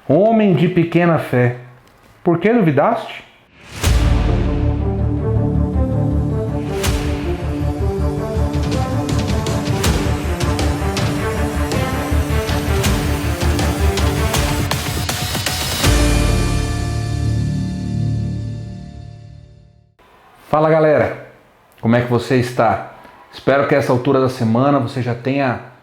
Homem de pequena fé, por que duvidaste? Fala galera, como é que você está? Espero que a essa altura da semana você já tenha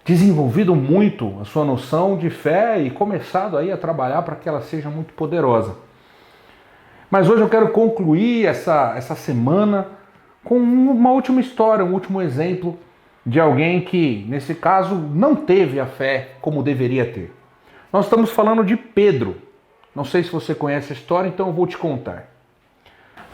desenvolvido muito a sua noção de fé e começado aí a trabalhar para que ela seja muito poderosa. Mas hoje eu quero concluir essa semana com uma última história, um último exemplo de alguém que, nesse caso, não teve a fé como deveria ter. Nós estamos falando de Pedro. Não sei se você conhece a história, então eu vou te contar.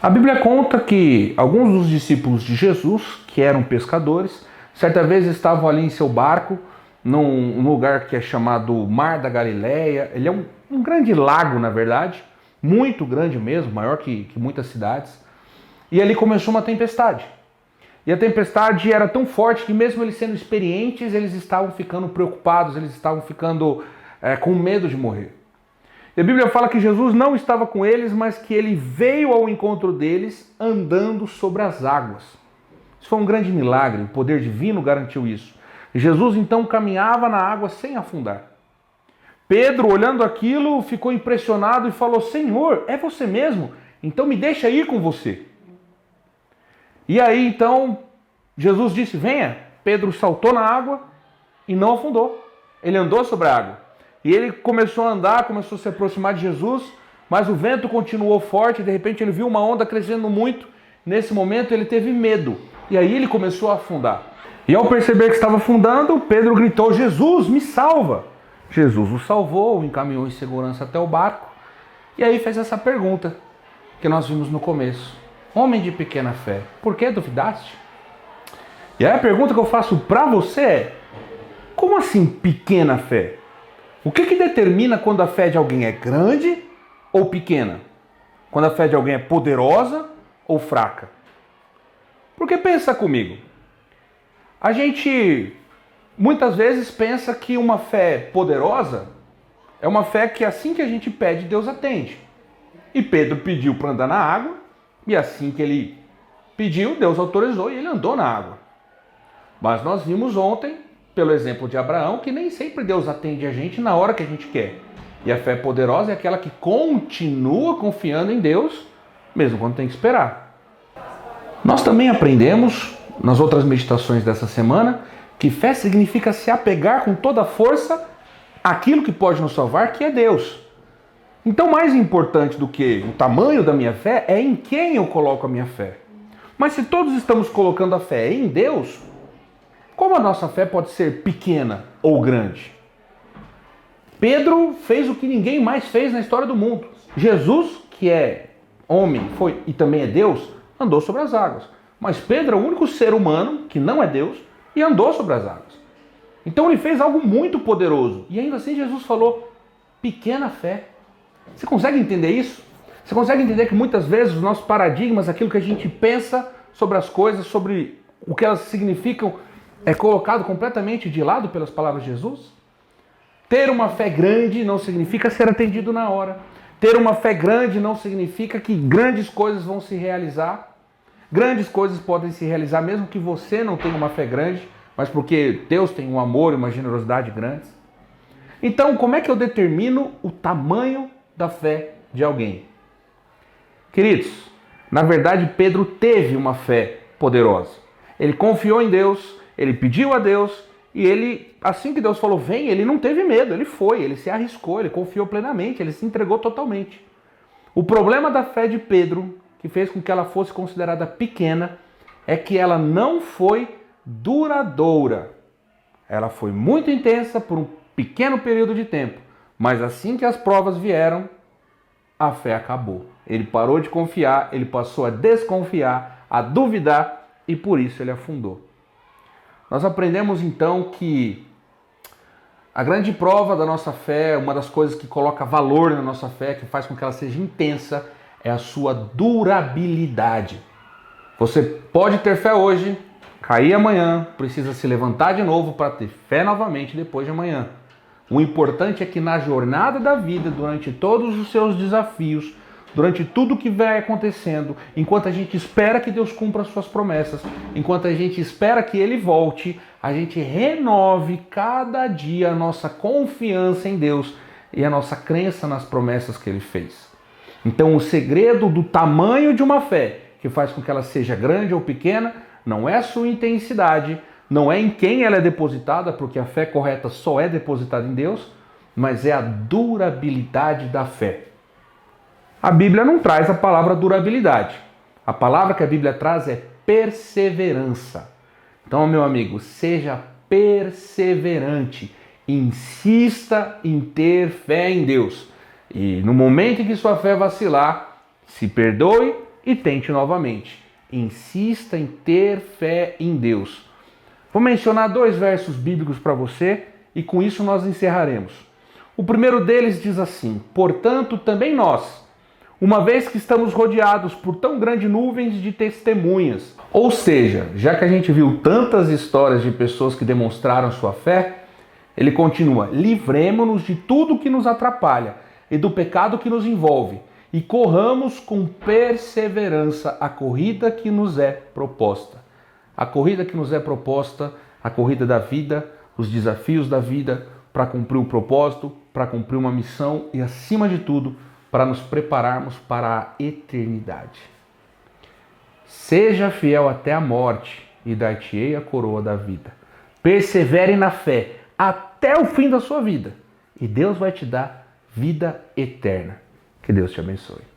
A Bíblia conta que alguns dos discípulos de Jesus, que eram pescadores, certa vez estavam ali em seu barco, num lugar que é chamado Mar da Galileia. Ele é um grande lago, na verdade, muito grande mesmo, maior que muitas cidades. E ali começou uma tempestade. E a tempestade era tão forte que mesmo eles sendo experientes, eles estavam ficando preocupados, eles estavam ficando com medo de morrer. E a Bíblia fala que Jesus não estava com eles, mas que ele veio ao encontro deles andando sobre as águas. Isso foi um grande milagre, o poder divino garantiu isso. Jesus então caminhava na água sem afundar. Pedro, olhando aquilo, ficou impressionado e falou: Senhor, é você mesmo? Então me deixa ir com você. E aí então Jesus disse: venha. Pedro saltou na água e não afundou. Ele andou sobre a água. E ele começou a andar, começou a se aproximar de Jesus, mas o vento continuou forte, de repente ele viu uma onda crescendo muito. Nesse momento ele teve medo, e aí ele começou a afundar. E ao perceber que estava afundando, Pedro gritou: Jesus, me salva! Jesus o salvou, o encaminhou em segurança até o barco, e aí fez essa pergunta que nós vimos no começo: homem de pequena fé, por que duvidaste? E aí a pergunta que eu faço para você é: como assim pequena fé? O que determina quando a fé de alguém é grande ou pequena? Quando a fé de alguém é poderosa ou fraca? Porque pensa comigo, a gente muitas vezes pensa que uma fé poderosa é uma fé que assim que a gente pede, Deus atende. E Pedro pediu para andar na água, e assim que ele pediu, Deus autorizou e ele andou na água. Mas nós vimos ontem, pelo exemplo de Abraão, que nem sempre Deus atende a gente na hora que a gente quer. E a fé poderosa é aquela que continua confiando em Deus, mesmo quando tem que esperar. Nós também aprendemos, nas outras meditações dessa semana, que fé significa se apegar com toda a força àquilo que pode nos salvar, que é Deus. Então, mais importante do que o tamanho da minha fé é em quem eu coloco a minha fé. Mas se todos estamos colocando a fé em Deus, como a nossa fé pode ser pequena ou grande? Pedro fez o que ninguém mais fez na história do mundo. Jesus, que é homem, foi e também é Deus, andou sobre as águas. Mas Pedro é o único ser humano que não é Deus e andou sobre as águas. Então ele fez algo muito poderoso. E ainda assim Jesus falou: pequena fé. Você consegue entender isso? Você consegue entender que muitas vezes os nossos paradigmas, aquilo que a gente pensa sobre as coisas, sobre o que elas significam, é colocado completamente de lado pelas palavras de Jesus? Ter uma fé grande não significa ser atendido na hora. Ter uma fé grande não significa que grandes coisas vão se realizar. Grandes coisas podem se realizar mesmo que você não tenha uma fé grande, mas porque Deus tem um amor e uma generosidade grandes. Então, como é que eu determino o tamanho da fé de alguém? Queridos, na verdade Pedro teve uma fé poderosa. Ele confiou em Deus, ele pediu a Deus e ele, assim que Deus falou vem, ele não teve medo, ele foi, ele se arriscou, ele confiou plenamente, ele se entregou totalmente. O problema da fé de Pedro, que fez com que ela fosse considerada pequena, é que ela não foi duradoura. Ela foi muito intensa por um pequeno período de tempo, mas assim que as provas vieram, a fé acabou. Ele parou de confiar, ele passou a desconfiar, a duvidar e por isso ele afundou. Nós aprendemos então que a grande prova da nossa fé, uma das coisas que coloca valor na nossa fé, que faz com que ela seja intensa, é a sua durabilidade. Você pode ter fé hoje, cair amanhã, precisa se levantar de novo para ter fé novamente depois de amanhã. O importante é que na jornada da vida, durante todos os seus desafios, durante tudo que vai acontecendo, enquanto a gente espera que Deus cumpra as suas promessas, enquanto a gente espera que Ele volte, a gente renove cada dia a nossa confiança em Deus e a nossa crença nas promessas que Ele fez. Então o segredo do tamanho de uma fé, que faz com que ela seja grande ou pequena, não é a sua intensidade, não é em quem ela é depositada, porque a fé correta só é depositada em Deus, mas é a durabilidade da fé. A Bíblia não traz a palavra durabilidade. A palavra que a Bíblia traz é perseverança. Então, meu amigo, seja perseverante. Insista em ter fé em Deus. E no momento em que sua fé vacilar, se perdoe e tente novamente. Insista em ter fé em Deus. Vou mencionar 2 versos bíblicos para você e com isso nós encerraremos. O primeiro deles diz assim: portanto, também nós, uma vez que estamos rodeados por tão grandes nuvens de testemunhas. Ou seja, já que a gente viu tantas histórias de pessoas que demonstraram sua fé, ele continua: livremo-nos de tudo que nos atrapalha e do pecado que nos envolve e corramos com perseverança a corrida que nos é proposta. A corrida que nos é proposta, a corrida da vida, os desafios da vida, para cumprir um propósito, para cumprir uma missão e, acima de tudo, para nos prepararmos para a eternidade. Seja fiel até a morte e dar-te-ei a coroa da vida. Persevere na fé até o fim da sua vida e Deus vai te dar vida eterna. Que Deus te abençoe.